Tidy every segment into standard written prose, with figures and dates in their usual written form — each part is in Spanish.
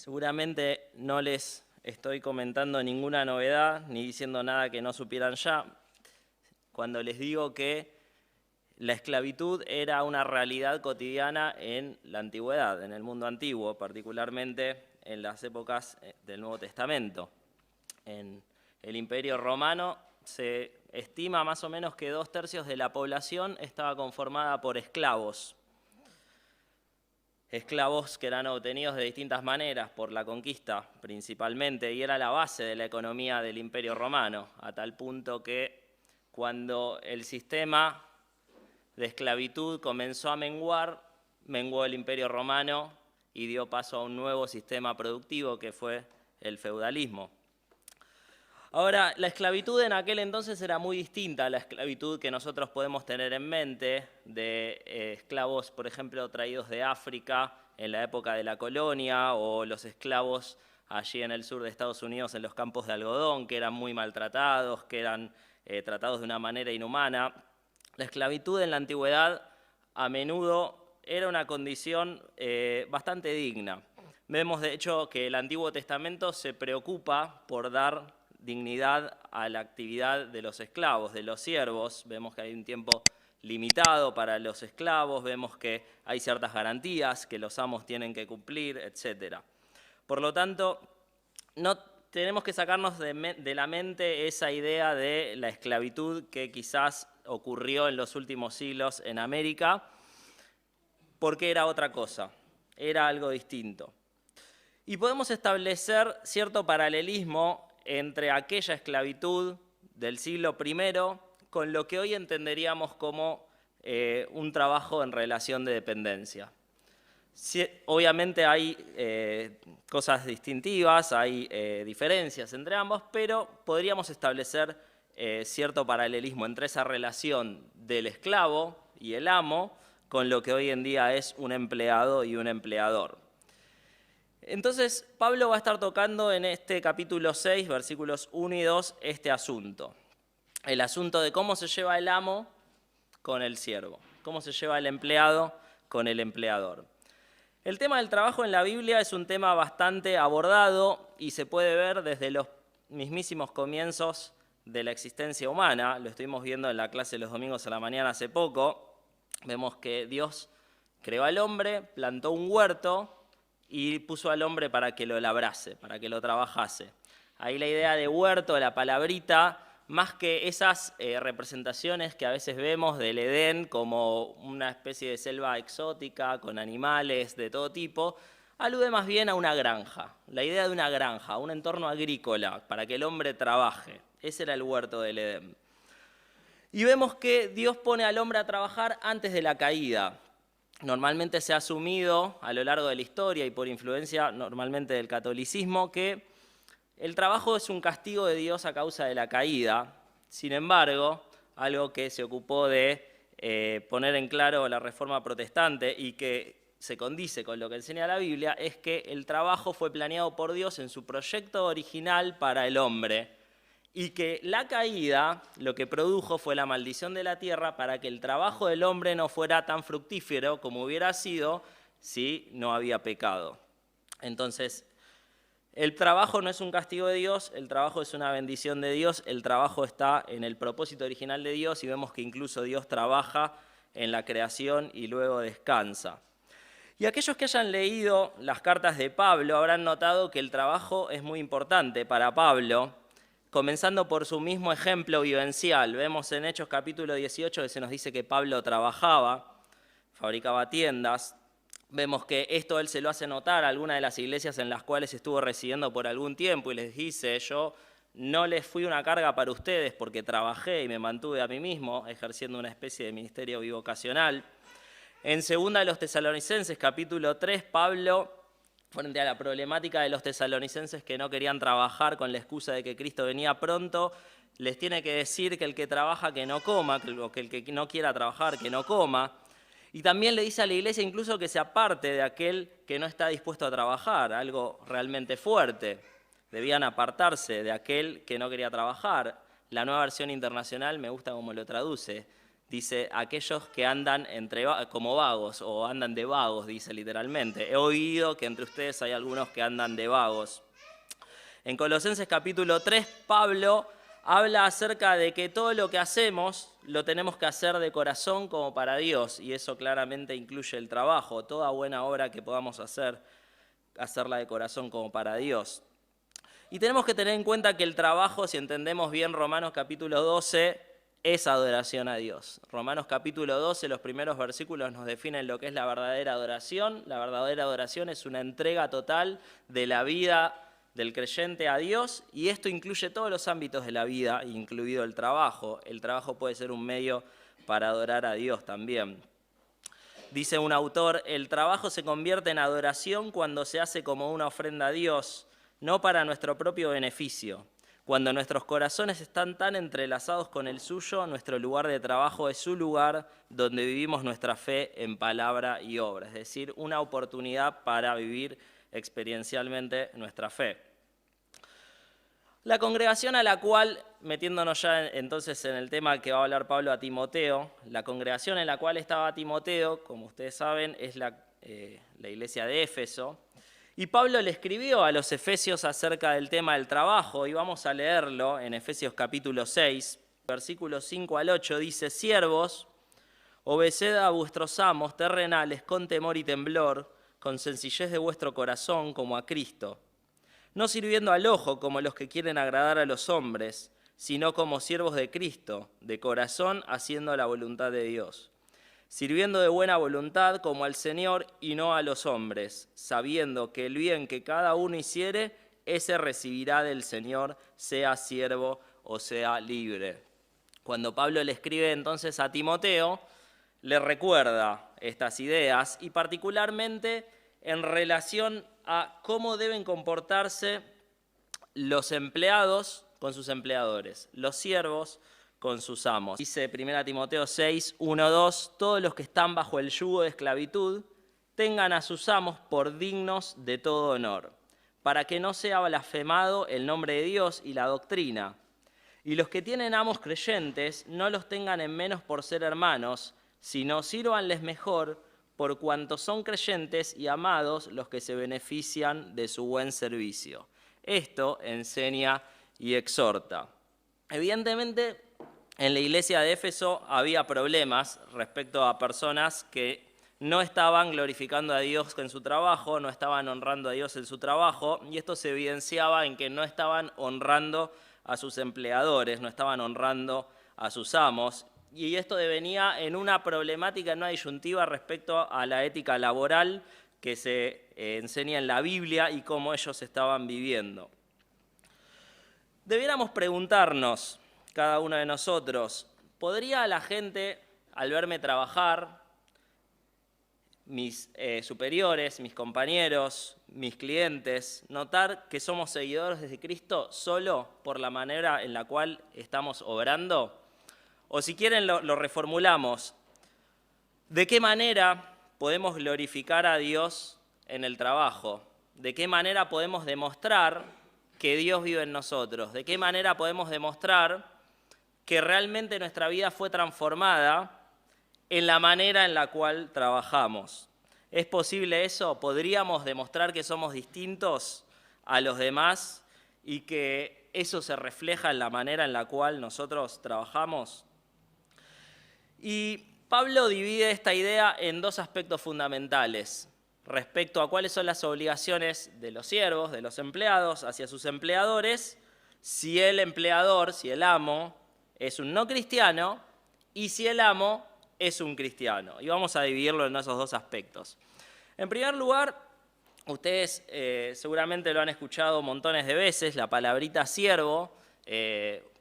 Seguramente no les estoy comentando ninguna novedad ni diciendo nada que no supieran ya cuando les digo que la esclavitud era una realidad cotidiana en la antigüedad, en el mundo antiguo, particularmente en las épocas del Nuevo Testamento. En el Imperio Romano se estima más o menos que 2/3 de la población estaba conformada por esclavos. Esclavos que eran obtenidos de distintas maneras, por la conquista principalmente, y era la base de la economía del Imperio Romano, a tal punto que cuando el sistema de esclavitud comenzó a menguar, menguó el Imperio Romano y dio paso a un nuevo sistema productivo que fue el feudalismo. Ahora, la esclavitud en aquel entonces era muy distinta a la esclavitud que nosotros podemos tener en mente de esclavos, por ejemplo, traídos de África en la época de la colonia, o los esclavos allí en el sur de Estados Unidos en los campos de algodón, que eran muy maltratados, que eran tratados de una manera inhumana. La esclavitud en la antigüedad a menudo era una condición bastante digna. Vemos, de hecho, que el Antiguo Testamento se preocupa por dar dignidad a la actividad de los esclavos, de los siervos. Vemos que hay un tiempo limitado para los esclavos, vemos que hay ciertas garantías que los amos tienen que cumplir, etc. Por lo tanto, no tenemos que sacarnos de la mente esa idea de la esclavitud que quizás ocurrió en los últimos siglos en América, porque era otra cosa, era algo distinto. Y podemos establecer cierto paralelismo entre aquella esclavitud del siglo I con lo que hoy entenderíamos como un trabajo en relación de dependencia. Sí, obviamente hay cosas distintivas, hay diferencias entre ambos, pero podríamos establecer cierto paralelismo entre esa relación del esclavo y el amo con lo que hoy en día es un empleado y un empleador. Entonces, Pablo va a estar tocando en este capítulo 6, versículos 1 y 2, este asunto. El asunto de cómo se lleva el amo con el siervo, cómo se lleva el empleado con el empleador. El tema del trabajo en la Biblia es un tema bastante abordado y se puede ver desde los mismísimos comienzos de la existencia humana. Lo estuvimos viendo en la clase los domingos a la mañana hace poco. Vemos que Dios creó al hombre, plantó un huerto y puso al hombre para que lo labrase, para que lo trabajase. Ahí la idea de huerto, la palabrita, más que esas representaciones que a veces vemos del Edén como una especie de selva exótica con animales de todo tipo, alude más bien a una granja, la idea de una granja, un entorno agrícola para que el hombre trabaje. Ese era el huerto del Edén. Y vemos que Dios pone al hombre a trabajar antes de la caída. Normalmente se ha asumido a lo largo de la historia y por influencia normalmente del catolicismo que el trabajo es un castigo de Dios a causa de la caída. Sin embargo, algo que se ocupó de poner en claro la Reforma Protestante y que se condice con lo que enseña la Biblia es que el trabajo fue planeado por Dios en su proyecto original para el hombre y que la caída lo que produjo fue la maldición de la tierra para que el trabajo del hombre no fuera tan fructífero como hubiera sido si no había pecado. Entonces, el trabajo no es un castigo de Dios, el trabajo es una bendición de Dios, el trabajo está en el propósito original de Dios y vemos que incluso Dios trabaja en la creación y luego descansa. Y aquellos que hayan leído las cartas de Pablo habrán notado que el trabajo es muy importante para Pablo, comenzando por su mismo ejemplo vivencial. Vemos en Hechos capítulo 18 que se nos dice que Pablo trabajaba, fabricaba tiendas. Vemos que esto él se lo hace notar a algunas de las iglesias en las cuales estuvo residiendo por algún tiempo y les dice: yo no les fui una carga para ustedes porque trabajé y me mantuve a mí mismo ejerciendo una especie de ministerio bivocacional. En 2 de los Tesalonicenses capítulo 3, Pablo, frente a la problemática de los tesalonicenses que no querían trabajar con la excusa de que Cristo venía pronto, les tiene que decir que el que trabaja que no coma, o que el que no quiera trabajar que no coma. Y también le dice a la iglesia incluso que se aparte de aquel que no está dispuesto a trabajar, algo realmente fuerte. Debían apartarse de aquel que no quería trabajar. La Nueva Versión Internacional me gusta cómo lo traduce. Dice, aquellos que andan como vagos, o andan de vagos, dice literalmente. He oído que entre ustedes hay algunos que andan de vagos. En Colosenses capítulo 3, Pablo habla acerca de que todo lo que hacemos lo tenemos que hacer de corazón como para Dios, y eso claramente incluye el trabajo. Toda buena obra que podamos hacerla de corazón como para Dios. Y tenemos que tener en cuenta que el trabajo, si entendemos bien Romanos capítulo 12, es adoración a Dios. Romanos capítulo 12, los primeros versículos nos definen lo que es la verdadera adoración. La verdadera adoración es una entrega total de la vida del creyente a Dios, y esto incluye todos los ámbitos de la vida, incluido el trabajo. El trabajo puede ser un medio para adorar a Dios también. Dice un autor, el trabajo se convierte en adoración cuando se hace como una ofrenda a Dios, no para nuestro propio beneficio. Cuando nuestros corazones están tan entrelazados con el suyo, nuestro lugar de trabajo es su lugar donde vivimos nuestra fe en palabra y obra, es decir, una oportunidad para vivir experiencialmente nuestra fe. La congregación a la cual, metiéndonos ya entonces en el tema que va a hablar Pablo a Timoteo, la congregación en la cual estaba Timoteo, como ustedes saben, es la iglesia de Éfeso. Y Pablo le escribió a los efesios acerca del tema del trabajo, y vamos a leerlo en Efesios capítulo 6, versículos 5 al 8, dice, siervos, obedeced a vuestros amos terrenales con temor y temblor, con sencillez de vuestro corazón como a Cristo, no sirviendo al ojo como los que quieren agradar a los hombres, sino como siervos de Cristo, de corazón haciendo la voluntad de Dios, sirviendo de buena voluntad como al Señor y no a los hombres, sabiendo que el bien que cada uno hiciere, ese recibirá del Señor, sea siervo o sea libre. Cuando Pablo le escribe entonces a Timoteo, le recuerda estas ideas, y particularmente en relación a cómo deben comportarse los empleados con sus empleadores, los siervos con sus amos. Dice 1 Timoteo 6, 1, 2, todos los que están bajo el yugo de esclavitud tengan a sus amos por dignos de todo honor, para que no sea blasfemado el nombre de Dios y la doctrina. Y los que tienen amos creyentes no los tengan en menos por ser hermanos, sino sírvanles mejor por cuanto son creyentes y amados los que se benefician de su buen servicio. Esto enseña y exhorta. Evidentemente, en la iglesia de Éfeso había problemas respecto a personas que no estaban glorificando a Dios en su trabajo, no estaban honrando a Dios en su trabajo, y esto se evidenciaba en que no estaban honrando a sus empleadores, no estaban honrando a sus amos, y esto devenía en una problemática, en una disyuntiva respecto a la ética laboral que se enseña en la Biblia y cómo ellos estaban viviendo. Debiéramos preguntarnos, cada uno de nosotros, ¿podría la gente, al verme trabajar, mis superiores, mis compañeros, mis clientes, notar que somos seguidores de Cristo solo por la manera en la cual estamos obrando? O si quieren lo reformulamos, ¿de qué manera podemos glorificar a Dios en el trabajo? ¿De qué manera podemos demostrar que Dios vive en nosotros? ¿De qué manera podemos demostrar que realmente nuestra vida fue transformada en la manera en la cual trabajamos? ¿Es posible eso? ¿Podríamos demostrar que somos distintos a los demás y que eso se refleja en la manera en la cual nosotros trabajamos? Y Pablo divide esta idea en dos aspectos fundamentales respecto a cuáles son las obligaciones de los siervos, de los empleados hacia sus empleadores, si el empleador, si el amo, es un no cristiano y si el amo es un cristiano. Y vamos a dividirlo en esos dos aspectos. En primer lugar, ustedes seguramente lo han escuchado montones de veces, la palabrita siervo,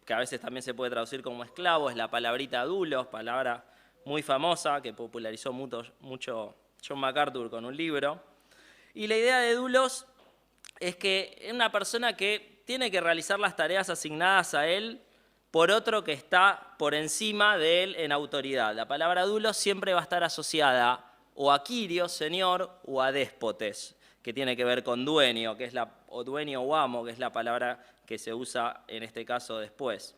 que a veces también se puede traducir como esclavo, es la palabrita doulos, palabra muy famosa que popularizó mucho John MacArthur con un libro. Y la idea de doulos es que es una persona que tiene que realizar las tareas asignadas a él por otro que está por encima de él en autoridad. La palabra doulos siempre va a estar asociada o a kyrios, señor, o a déspotes, que tiene que ver con dueño, o dueño o amo, que es la palabra que se usa en este caso después.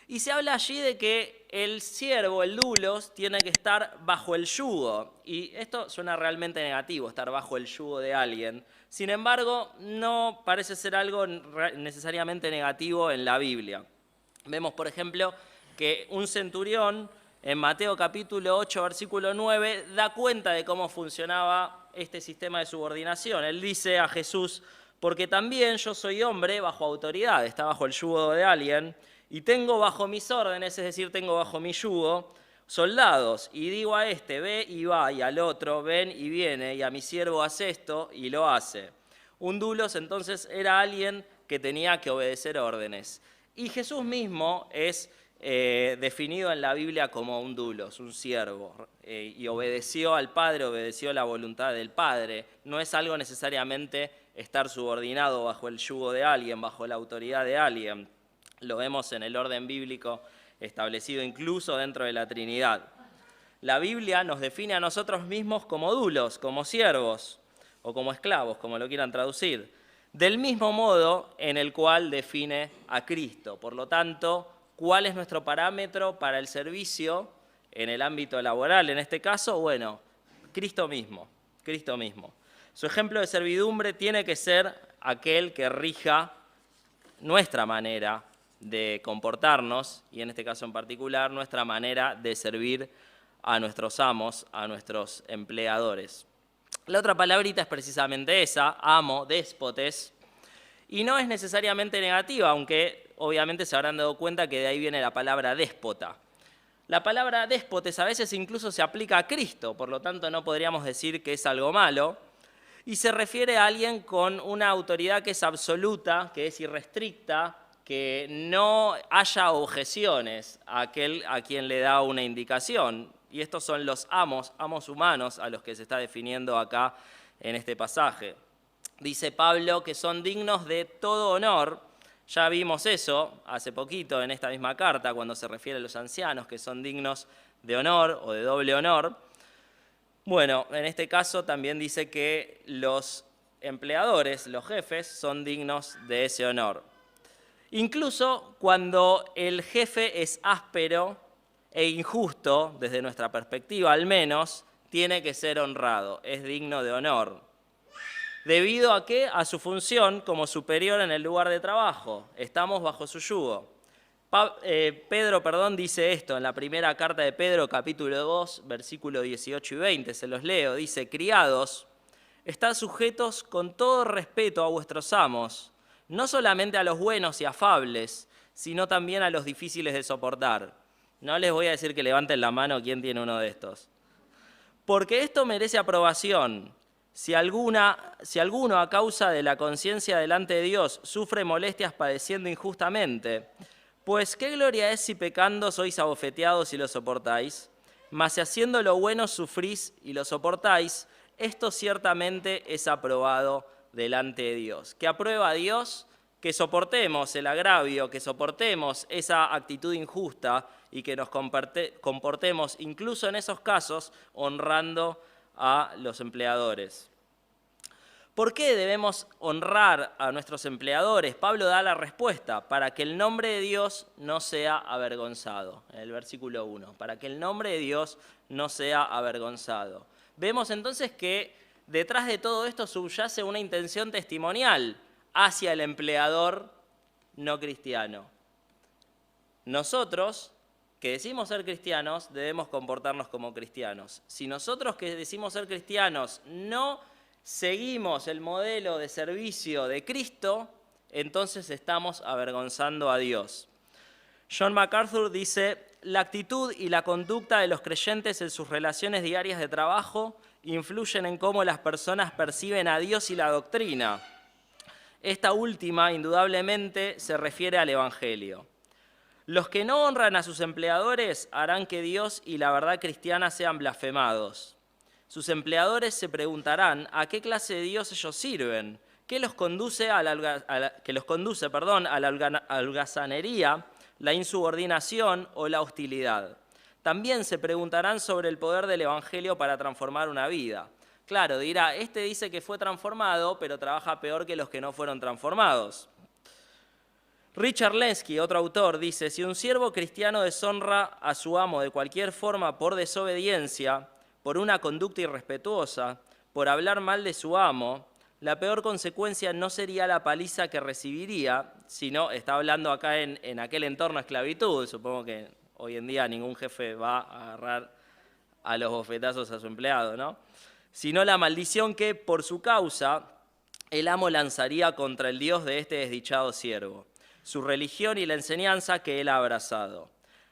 Y se habla allí de que el siervo, el doulos, tiene que estar bajo el yugo. Y esto suena realmente negativo, estar bajo el yugo de alguien. Sin embargo, no parece ser algo necesariamente negativo en la Biblia. Vemos, por ejemplo, que un centurión en Mateo capítulo 8, versículo 9, da cuenta de cómo funcionaba este sistema de subordinación. Él dice a Jesús, porque también yo soy hombre bajo autoridad, está bajo el yugo de alguien, y tengo bajo mis órdenes, es decir, tengo bajo mi yugo, soldados, y digo a este, ve y va, y al otro, ven y viene, y a mi siervo hace esto, y lo hace. Un doulos entonces era alguien que tenía que obedecer órdenes. Y Jesús mismo es definido en la Biblia como un doulos, un siervo, y obedeció al Padre, obedeció la voluntad del Padre. No es algo necesariamente estar subordinado bajo el yugo de alguien, bajo la autoridad de alguien. Lo vemos en el orden bíblico establecido incluso dentro de la Trinidad. La Biblia nos define a nosotros mismos como doulos, como siervos o como esclavos, como lo quieran traducir, del mismo modo en el cual define a Cristo. Por lo tanto, ¿cuál es nuestro parámetro para el servicio en el ámbito laboral? En este caso, bueno, Cristo mismo, Cristo mismo. Su ejemplo de servidumbre tiene que ser aquel que rija nuestra manera de comportarnos, y en este caso en particular, nuestra manera de servir a nuestros amos, a nuestros empleadores. La otra palabrita es precisamente esa, amo, déspotes, y no es necesariamente negativa, aunque obviamente se habrán dado cuenta que de ahí viene la palabra déspota. La palabra déspotes a veces incluso se aplica a Cristo, por lo tanto no podríamos decir que es algo malo, y se refiere a alguien con una autoridad que es absoluta, que es irrestricta, que no haya objeciones a aquel a quien le da una indicación. Y estos son los amos humanos a los que se está definiendo acá en este pasaje. Dice Pablo que son dignos de todo honor. Ya vimos eso hace poquito en esta misma carta, cuando se refiere a los ancianos, que son dignos de honor o de doble honor. Bueno, en este caso también dice que los empleadores, los jefes, son dignos de ese honor. Incluso cuando el jefe es áspero e injusto, desde nuestra perspectiva al menos, tiene que ser honrado, es digno de honor. ¿Debido a qué? A su función como superior en el lugar de trabajo. Estamos bajo su yugo. Pedro dice esto en la primera carta de Pedro, capítulo 2, versículos 18 y 20, se los leo. Dice, criados, estad sujetos con todo respeto a vuestros amos, no solamente a los buenos y afables, sino también a los difíciles de soportar. No les voy a decir que levanten la mano quién tiene uno de estos. Porque esto merece aprobación. Si alguno a causa de la conciencia delante de Dios sufre molestias padeciendo injustamente, pues qué gloria es si pecando sois abofeteados y lo soportáis, mas si haciendo lo bueno sufrís y lo soportáis, esto ciertamente es aprobado delante de Dios. ¿Qué aprueba a Dios? Que soportemos el agravio, que soportemos esa actitud injusta y que nos comportemos incluso en esos casos honrando a los empleadores. ¿Por qué debemos honrar a nuestros empleadores? Pablo da la respuesta, para que el nombre de Dios no sea avergonzado, en el versículo 1, para que el nombre de Dios no sea avergonzado. Vemos entonces que detrás de todo esto subyace una intención testimonial hacia el empleador no cristiano. Nosotros, que decimos ser cristianos, debemos comportarnos como cristianos. Si nosotros que decimos ser cristianos no seguimos el modelo de servicio de Cristo, entonces estamos avergonzando a Dios. John MacArthur dice, la actitud y la conducta de los creyentes en sus relaciones diarias de trabajo influyen en cómo las personas perciben a Dios y la doctrina. Esta última, indudablemente, se refiere al Evangelio. Los que no honran a sus empleadores harán que Dios y la verdad cristiana sean blasfemados. Sus empleadores se preguntarán a qué clase de Dios ellos sirven, que los conduce a la holgazanería, la insubordinación o la hostilidad. También se preguntarán sobre el poder del Evangelio para transformar una vida. Claro, dirá, este dice que fue transformado, pero trabaja peor que los que no fueron transformados. Richard Lenski, otro autor, dice: si un siervo cristiano deshonra a su amo de cualquier forma por desobediencia, por una conducta irrespetuosa, por hablar mal de su amo, la peor consecuencia no sería la paliza que recibiría, sino, está hablando acá en aquel entorno de esclavitud, supongo que hoy en día ningún jefe va a agarrar a los bofetazos a su empleado, ¿no? Sino la maldición que, por su causa, el amo lanzaría contra el Dios de este desdichado siervo, su religión y la enseñanza que él ha abrazado.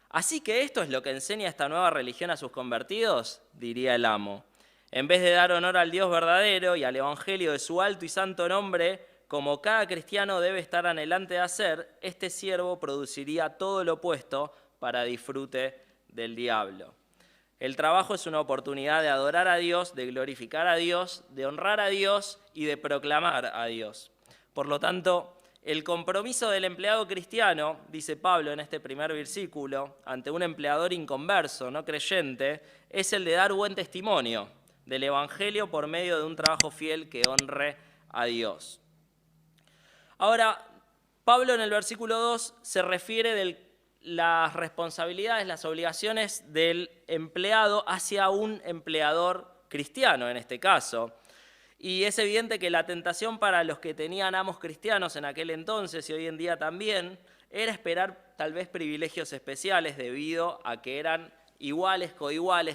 Así que esto es lo que enseña esta nueva religión a sus convertidos, diría el amo. En vez de dar honor al Dios verdadero y al evangelio de su alto y santo nombre, como cada cristiano debe estar anhelante de hacer, este siervo produciría todo lo opuesto para disfrute del diablo. El trabajo es una oportunidad de adorar a Dios, de glorificar a Dios, de honrar a Dios y de proclamar a Dios. Por lo tanto, el compromiso del empleado cristiano, dice Pablo en este primer versículo, ante un empleador inconverso, no creyente, es el de dar buen testimonio del Evangelio por medio de un trabajo fiel que honre a Dios. Ahora, Pablo en el versículo 2 se refiere de las responsabilidades, las obligaciones del empleado hacia un empleador cristiano en este caso. Y es evidente que la tentación para los que tenían amos cristianos en aquel entonces y hoy en día también era esperar tal vez privilegios especiales debido a que eran iguales,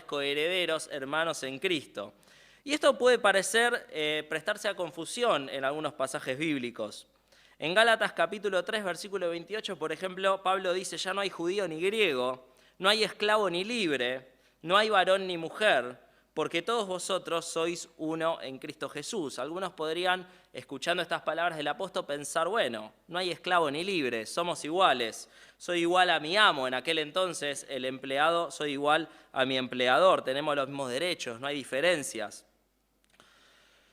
coherederos, hermanos en Cristo. Y esto puede parecer prestarse a confusión en algunos pasajes bíblicos. En Gálatas capítulo 3, versículo 28, por ejemplo, Pablo dice: ya no hay judío ni griego, no hay esclavo ni libre, no hay varón ni mujer, porque todos vosotros sois uno en Cristo Jesús. Algunos podrían, escuchando estas palabras del apóstol, pensar: bueno, no hay esclavo ni libre, somos iguales. Soy igual a mi amo, en aquel entonces el empleado, soy igual a mi empleador, tenemos los mismos derechos, no hay diferencias.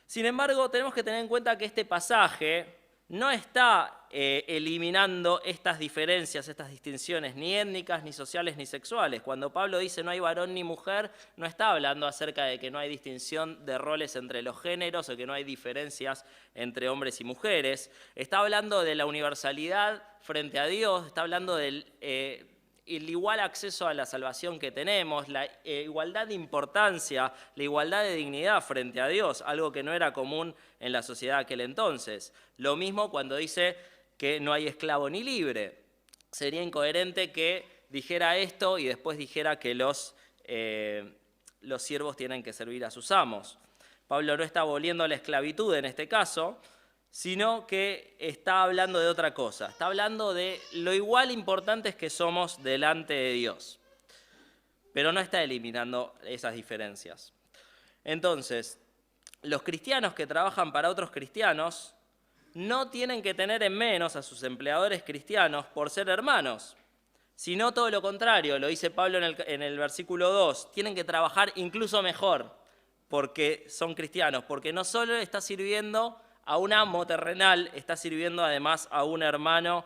Sin embargo, tenemos que tener en cuenta que este pasaje no está eliminando estas diferencias, estas distinciones, ni étnicas, ni sociales, ni sexuales. Cuando Pablo dice no hay varón ni mujer, no está hablando acerca de que no hay distinción de roles entre los géneros o que no hay diferencias entre hombres y mujeres. Está hablando de la universalidad frente a Dios, está hablando del el igual acceso a la salvación que tenemos, la igualdad de importancia, la igualdad de dignidad frente a Dios, algo que no era común en la sociedad de aquel entonces. Lo mismo cuando dice que no hay esclavo ni libre. Sería incoherente que dijera esto y después dijera que los siervos tienen que servir a sus amos. Pablo no está aboliendo la esclavitud en este caso, sino que está hablando de otra cosa. Está hablando de lo igual importantes que somos delante de Dios, pero no está eliminando esas diferencias. Entonces, los cristianos que trabajan para otros cristianos no tienen que tener en menos a sus empleadores cristianos por ser hermanos, sino todo lo contrario, lo dice Pablo en el versículo 2, tienen que trabajar incluso mejor porque son cristianos, porque no solo está sirviendo a un amo terrenal, está sirviendo además a un hermano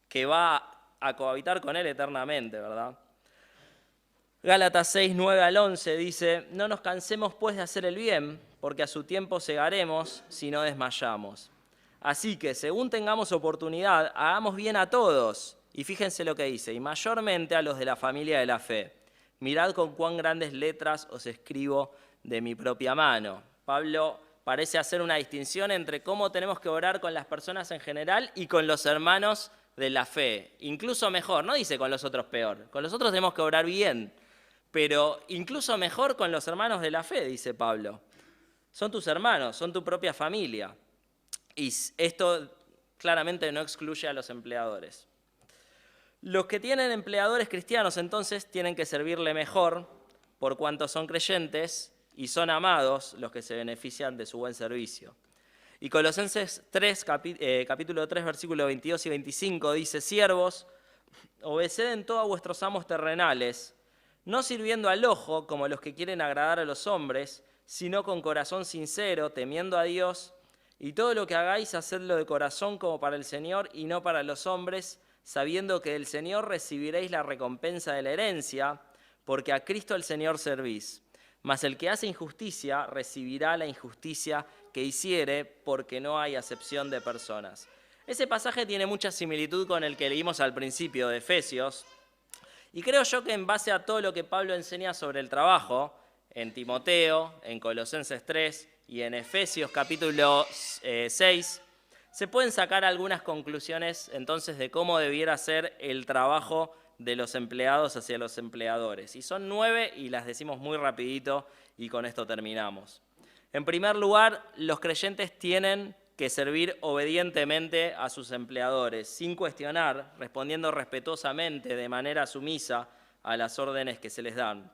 que va a cohabitar con él eternamente, ¿verdad? Gálatas 6, 9 al 11 dice: no nos cansemos pues de hacer el bien, porque a su tiempo segaremos si no desmayamos. Así que, según tengamos oportunidad, hagamos bien a todos. Y fíjense lo que dice: y mayormente a los de la familia de la fe. Mirad con cuán grandes letras os escribo de mi propia mano. Pablo parece hacer una distinción entre cómo tenemos que orar con las personas en general y con los hermanos de la fe. Incluso mejor, no dice con los otros peor, con los otros tenemos que orar bien, pero incluso mejor con los hermanos de la fe, dice Pablo. Son tus hermanos, son tu propia familia. Y esto claramente no excluye a los empleadores. Los que tienen empleadores cristianos entonces tienen que servirle mejor por cuanto son creyentes y son amados los que se benefician de su buen servicio. Y Colosenses 3, capítulo 3, versículos 22 y 25 dice: siervos, obedeced en todo a vuestros amos terrenales, no sirviendo al ojo como los que quieren agradar a los hombres, sino con corazón sincero, temiendo a Dios, y todo lo que hagáis, hacedlo de corazón como para el Señor y no para los hombres, sabiendo que del Señor recibiréis la recompensa de la herencia, porque a Cristo el Señor servís. Mas el que hace injusticia recibirá la injusticia que hiciere, porque no hay acepción de personas. Ese pasaje tiene mucha similitud con el que leímos al principio de Efesios, y creo yo que en base a todo lo que Pablo enseña sobre el trabajo, en Timoteo, en Colosenses 3 y en Efesios capítulo 6, se pueden sacar algunas conclusiones entonces de cómo debiera ser el trabajo de los empleados hacia los empleadores. Y son 9 y las decimos muy rapidito y con esto terminamos. En primer lugar, los creyentes tienen que servir obedientemente a sus empleadores, sin cuestionar, respondiendo respetuosamente, de manera sumisa, a las órdenes que se les dan.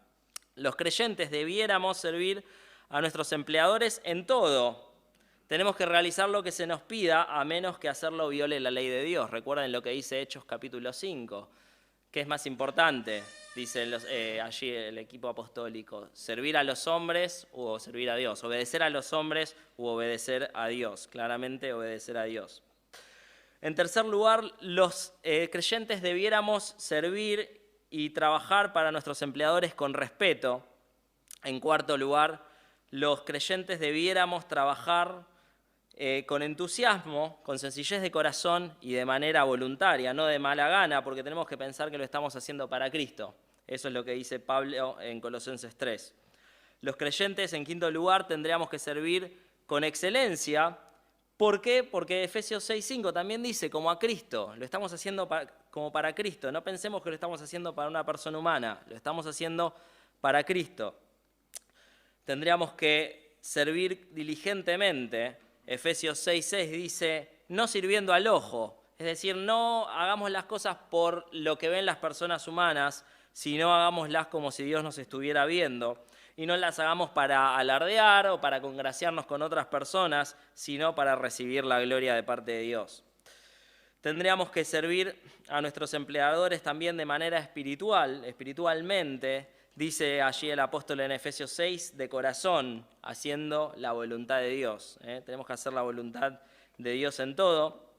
Los creyentes debiéramos servir a nuestros empleadores en todo. Tenemos que realizar lo que se nos pida, a menos que hacerlo viole la ley de Dios. Recuerden lo que dice Hechos capítulo 5. ¿Qué es más importante? Dice allí el equipo apostólico, servir a los hombres o servir a Dios, obedecer a los hombres u obedecer a Dios, claramente obedecer a Dios. En tercer lugar, los creyentes debiéramos servir y trabajar para nuestros empleadores con respeto. En cuarto lugar, los creyentes debiéramos trabajar con entusiasmo, con sencillez de corazón y de manera voluntaria, no de mala gana, porque tenemos que pensar que lo estamos haciendo para Cristo. Eso es lo que dice Pablo en Colosenses 3. Los creyentes, en quinto lugar, tendríamos que servir con excelencia. ¿Por qué? Porque Efesios 6:5 también dice, como a Cristo, lo estamos haciendo como para Cristo. No pensemos que lo estamos haciendo para una persona humana, lo estamos haciendo para Cristo. Tendríamos que servir diligentemente. Efesios 6:6 dice, no sirviendo al ojo, es decir, no hagamos las cosas por lo que ven las personas humanas, sino hagámoslas como si Dios nos estuviera viendo, y no las hagamos para alardear o para congraciarnos con otras personas, sino para recibir la gloria de parte de Dios. Tendríamos que servir a nuestros empleadores también de manera espiritualmente. Dice allí el apóstol en Efesios 6, de corazón, haciendo la voluntad de Dios. Tenemos que hacer la voluntad de Dios en todo.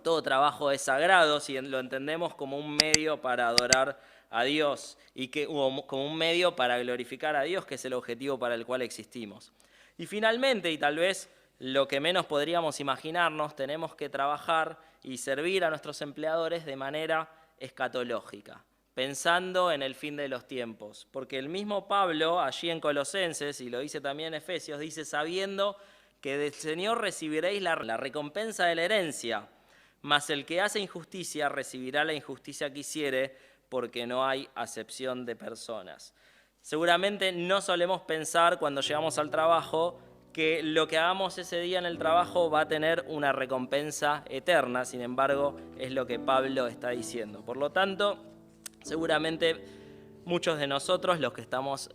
Todo trabajo es sagrado si lo entendemos como un medio para adorar a Dios y como un medio para glorificar a Dios, que es el objetivo para el cual existimos. Y finalmente, y tal vez lo que menos podríamos imaginarnos, tenemos que trabajar y servir a nuestros empleadores de manera escatológica, pensando en el fin de los tiempos. Porque el mismo Pablo, allí en Colosenses, y lo dice también en Efesios, dice, sabiendo que del Señor recibiréis la recompensa de la herencia, mas el que hace injusticia recibirá la injusticia que hiciere, porque no hay acepción de personas. Seguramente no solemos pensar cuando llegamos al trabajo que lo que hagamos ese día en el trabajo va a tener una recompensa eterna, sin embargo, es lo que Pablo está diciendo. Por lo tanto, seguramente muchos de nosotros, los que estamos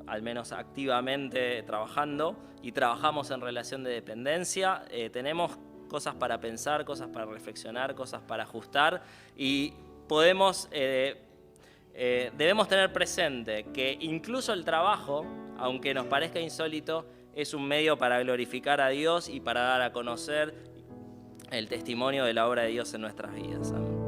al menos activamente trabajando y trabajamos en relación de dependencia, tenemos cosas para pensar, cosas para reflexionar, cosas para ajustar y debemos tener presente que incluso el trabajo, aunque nos parezca insólito, es un medio para glorificar a Dios y para dar a conocer el testimonio de la obra de Dios en nuestras vidas. Amén.